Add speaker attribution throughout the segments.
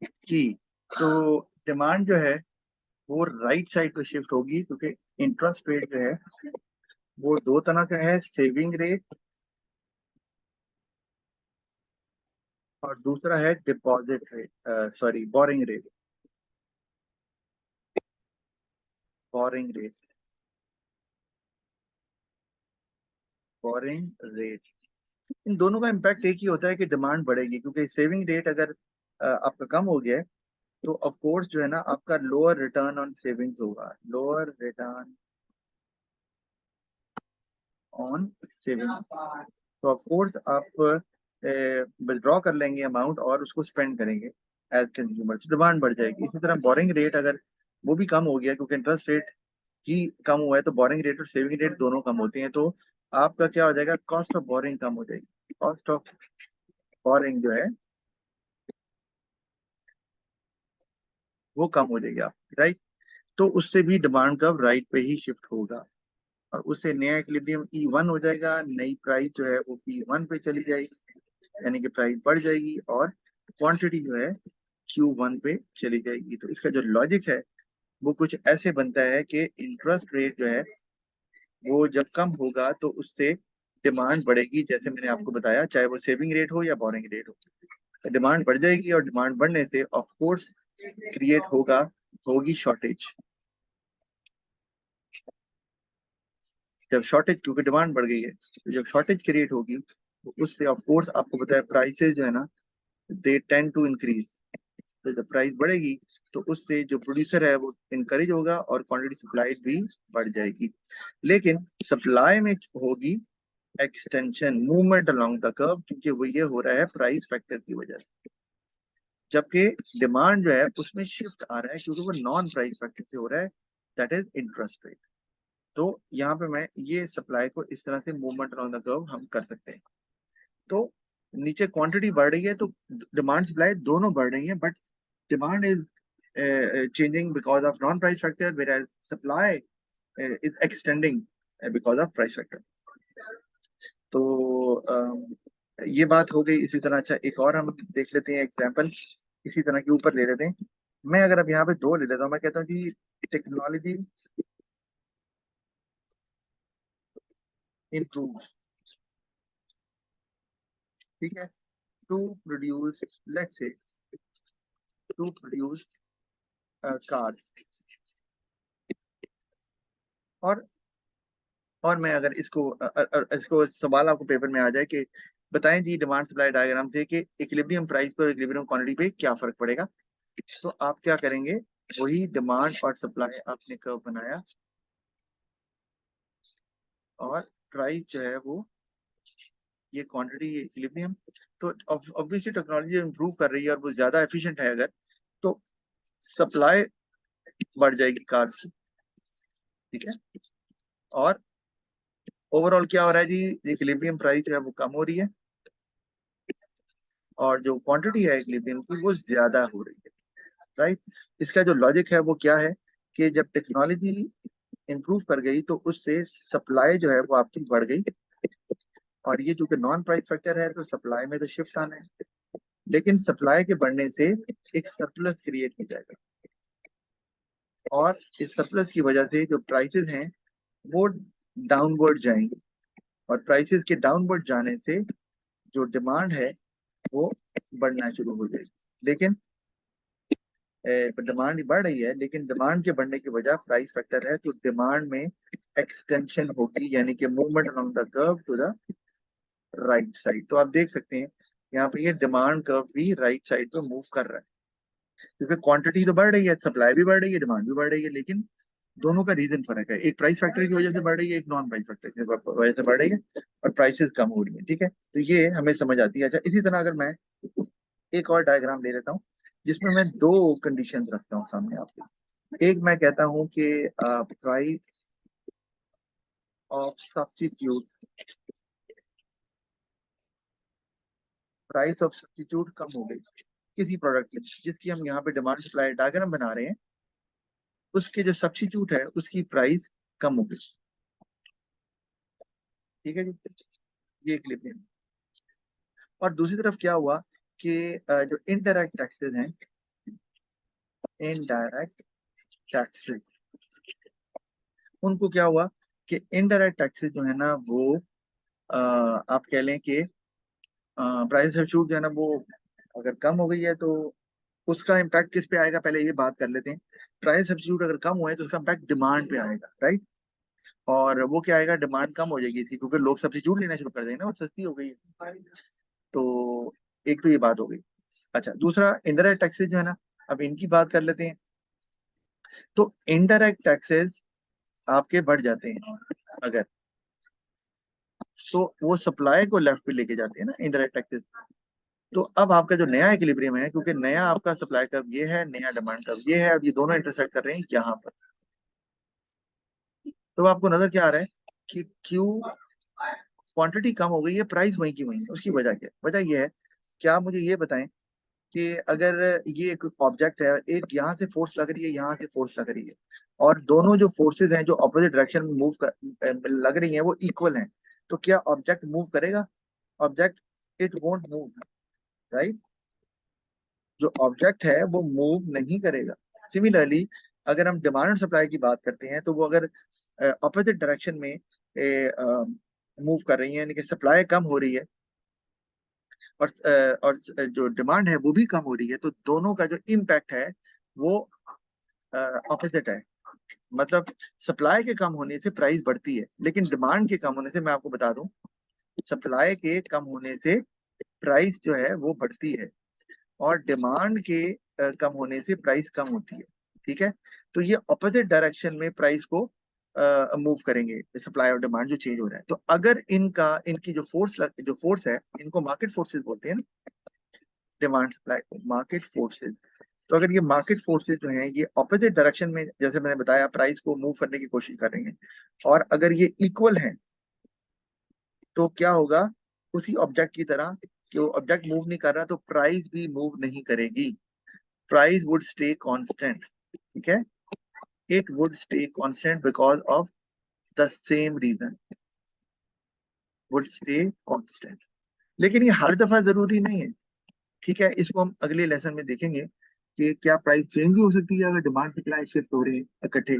Speaker 1: की, तो डिमांड जो है वो राइट साइड पे शिफ्ट होगी, क्योंकि इंटरेस्ट रेट जो है वो दो तरह का है, सेविंग रेट और दूसरा है deposit rate, sorry borrowing rate. Borrowing rate, borrowing rate, इन दोनों का इम्पैक्ट एक ही होता है कि डिमांड बढ़ेगी, क्योंकि सेविंग रेट अगर आपका कम हो गया है तो ऑफ कोर्स जो है ना आपका लोअर रिटर्न ऑन सेविंग्स होगा, लोअर रिटर्न ऑन सेविंग। तो ऑफ कोर्स आप विड्रॉ कर लेंगे अमाउंट और उसको स्पेंड करेंगे एज कंज्यूमर्स, डिमांड बढ़ जाएगी। इसी तरह बोरिंग रेट अगर वो भी कम हो गया, क्योंकि इंटरेस्ट रेट ही कम हुआ है, तो बोरिंग रेट और सेविंग रेट दोनों कम होते हैं, तो आपका क्या हो जाएगा, कॉस्ट ऑफ बोरिंग कम हो जाएगी। कॉस्ट ऑफ बोरिंग जो है वो कम हो जाएगी आप, राइट। तो उससे भी डिमांड कर्व राइट पे ही शिफ्ट होगा और उससे नया इक्विलिब्रियम E1 हो जाएगा, नई प्राइस जो है वो P1 पे चली जाएगी, यानी कि प्राइस बढ़ जाएगी और क्वांटिटी जो है Q1 पे चली जाएगी। तो इसका जो लॉजिक है वो कुछ ऐसे बनता है कि इंटरेस्ट रेट जो है वो जब कम होगा तो उससे डिमांड बढ़ेगी, जैसे मैंने आपको बताया, चाहे वो सेविंग रेट हो या बोरिंग रेट हो, डिमांड बढ़ जाएगी और डिमांड बढ़ने से ऑफ कोर्स क्रिएट होगी शॉर्टेज। जब शॉर्टेज, क्योंकि डिमांड बढ़ गई है, तो जब शॉर्टेज क्रिएट होगी तो उससे ऑफ कोर्स आपको पता है प्राइसेस जो है ना दे टेंड टू इंक्रीज। तो जब प्राइस बढ़ेगी तो उससे जो प्रोड्यूसर है वो इनकरेज होगा और क्वांटिटी सप्लाइड भी बढ़ जाएगी। लेकिन सप्लाई में होगी extension, movement along the curve, क्योंकि वो ये हो रहा है प्राइस फैक्टर की वजह से, जबकि डिमांड जो है उसमें शिफ्ट आ रहा है क्योंकि वो नॉन प्राइस फैक्टर से हो रहा है, दैट इज इंटरेस्ट रेट। तो यहाँ पे मैं ये सप्लाई को इस तरह से मूवमेंट अलोंग द कर्व हम कर सकते हैं। तो नीचे क्वांटिटी बढ़ रही है तो डिमांड सप्लाई दोनों बढ़ रही है, but demand is changing because of non-price factor, whereas supply is extending because of price factor. तो ये बात हो गई। इसी तरह अच्छा एक और हम देख लेते हैं एग्जांपल, इसी तरह के ऊपर ले लेते हैं। मैं अगर अब यहाँ पे दो ले लेता हूँ, मैं कहता हूँ कि टेक्नोलॉजी इम्प्रूव, ठीक है, to produce, let's say to produce car. और मैं अगर इसको सवाल आपको पेपर में आ जाए कि बताएं जी डिमांड सप्लाई डायग्राम से कि इक्विलिब्रियम प्राइस पर इक्विलिब्रियम क्वांटिटी पे क्या फर्क पड़ेगा, तो आप क्या करेंगे, वही डिमांड और सप्लाई आपने कर्व बनाया और प्राइस जो है वो ये क्वांटिटी ये इक्विलिब्रियम। तो ऑब्वियसली टेक्नोलॉजी इंप्रूव कर रही है और वो ज्यादा एफिशिएंट है अगर, तो सप्लाई बढ़ जाएगी कार की, ठीक है। और ओवरऑल क्या हो रहा है जी, इक्विलिब्रियम प्राइस जो है वो कम हो रही है और जो क्वांटिटी है इक्विलिब्रियम की वो ज्यादा हो रही है, राइट। इसका जो लॉजिक है वो क्या है कि जब टेक्नोलॉजी इंप्रूव कर गई तो उससे सप्लाई जो है वो आपकी बढ़ गई, और ये चूंकि नॉन प्राइस फैक्टर है तो सप्लाई में तो शिफ्ट आना है, लेकिन सप्लाई के बढ़ने से एक सरप्लस क्रिएट हो जाएगा और इस सरप्लस की वजह से जो प्राइसेस हैं वो डाउनवर्ड जाएंगे और प्राइसेस के डाउनवर्ड जाने से जो डिमांड है वो बढ़ना शुरू हो जाएगी। लेकिन डिमांड बढ़ रही है, लेकिन डिमांड के बढ़ने की वजह प्राइस फैक्टर है, तो डिमांड में एक्सटेंशन होगी, यानी कि movement along the curve to the right side. तो आप देख सकते हैं यहाँ पे ये डिमांड कर्व भी राइट साइड पे मूव कर रहा है, क्योंकि क्वांटिटी तो बढ़ रही है, सप्लाई भी बढ़ रही है, डिमांड भी बढ़ रही है, लेकिन दोनों का रीजन फर्क है, एक प्राइस फैक्टर की वजह से बढ़ रही है, एक नॉन प्राइस फैक्टर की वजह से बढ़ रही है और प्राइसेस कम हो रही है, ठीक है। तो ये हमें समझ आती है। अच्छा इसी तरह अगर मैं एक और डायग्राम ले लेता हूँ जिसमें मैं दो कंडीशंस रखता हूँ सामने आपके। एक मैं कहता हूँ कि price of substitute, price of substitute कम हो गई किसी प्रोडक्ट की, जिसकी हम यहाँ पे डिमांड सप्लाई डायग्राम बना रहे हैं, उसके जो सब्स्टिट्यूट है उसकी प्राइस कम हो गई, ठीक है जी। ये क्लिप में। और दूसरी तरफ क्या हुआ कि जो इनडायरेक्ट टैक्सेस हैं, इनडायरेक्ट टैक्सेस, उनको क्या हुआ कि इनडायरेक्ट टैक्सेस जो है ना वो आप कह लें कि प्राइस सब्स्टिट्यूट जो है ना वो अगर कम हो गई है तो उसका इम्पैक्ट किस पे आएगा, पहले ये बात कर लेते हैं। प्राइस सब्स्टिट्यूट अगर कम हुआ है तो उसका इम्पैक्ट डिमांड पे आएगा, राइट। और वो क्या आएगा, डिमांड कम हो जाएगी इसकी, क्योंकि लोग सब्स्टिट्यूट लेना शुरू कर देंगे ना, वो सस्ती हो गई है। तो एक तो ये बात हो गई। अच्छा, दूसरा इनडायरेक्ट टैक्सेस जो है ना, अब इनकी बात कर लेते हैं। तो इनडायरेक्ट टैक्सेस आपके बढ़ जाते हैं अगर, तो वो सप्लाई को लेफ्ट पे लेके जाते हैं ना इनडायरेक्ट टैक्सेस। तो अब आपका जो नया इक्विलिब्रियम है, क्योंकि नया आपका सप्लाई कर्व ये है, नया डिमांड कर्व ये है, अब ये दोनों इंटरसेक्ट कर रहे हैं यहाँ पर। तो आपको नजर क्या आ रहा है कि क्यों क्वांटिटी कम हो गई है, प्राइस वही की वही है। उसकी वजह क्या है? वजह ये है, क्या आप मुझे ये बताएं कि अगर ये एक ऑब्जेक्ट है, एक यहाँ से फोर्स लग रही है, यहाँ से फोर्स लग रही है, और दोनों जो फोर्सेज हैं जो अपोजिट डायरेक्शन में लग रही हैं वो इक्वल हैं, तो क्या ऑब्जेक्ट मूव करेगा? Object, it won't move, right. जो ऑब्जेक्ट है वो मूव नहीं करेगा। सिमिलरली अगर हम डिमांड और सप्लाई की बात करते हैं, तो वो अगर अपोजिट डायरेक्शन में मूव कर रही है, यानी कि सप्लाई कम हो रही है और जो डिमांड है वो भी कम हो रही है, तो दोनों का जो इम्पैक्ट है वो ऑपोजिट है। मतलब सप्लाई के कम होने से प्राइस बढ़ती है, लेकिन डिमांड के कम होने से, मैं आपको बता दूं, सप्लाई के कम होने से प्राइस जो है वो बढ़ती है, और डिमांड के कम होने से प्राइस कम होती है। ठीक है, तो ये ऑपोजिट डायरेक्शन में प्राइस को मूव करेंगे, सप्लाई और डिमांड जो चेंज हो रहा है। तो अगर इनका, इनकी जो फोर्स है, इनको मार्केट फोर्सेस बोलते हैं ना, डिमांड सप्लाई को मार्केट फोर्सेस। तो अगर ये मार्केट फोर्सेस जो हैं ये ऑपोजिट डायरेक्शन में, जैसे मैंने बताया, प्राइस को मूव करने की कोशिश कर रही हैं, और अगर ये इक्वल हैं, तो क्या होगा, उसी ऑब्जेक्ट की तरह कि वो ऑब्जेक्ट मूव नहीं कर रहा, तो प्राइस भी मूव नहीं करेगी, प्राइस वुड स्टे कांस्टेंट। ठीक है, it would stay constant because of the same reason, would stay constant. लेकिन ये हर दफा जरूरी नहीं है। ठीक है, इसको हम अगले लेसन में देखेंगे कि क्या प्राइस चेंज भी हो सकती है अगर डिमांड सप्लाई शिफ्ट हो रही है इकट्ठे।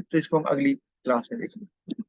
Speaker 1: तो इसको हम अगली क्लास में देखेंगे।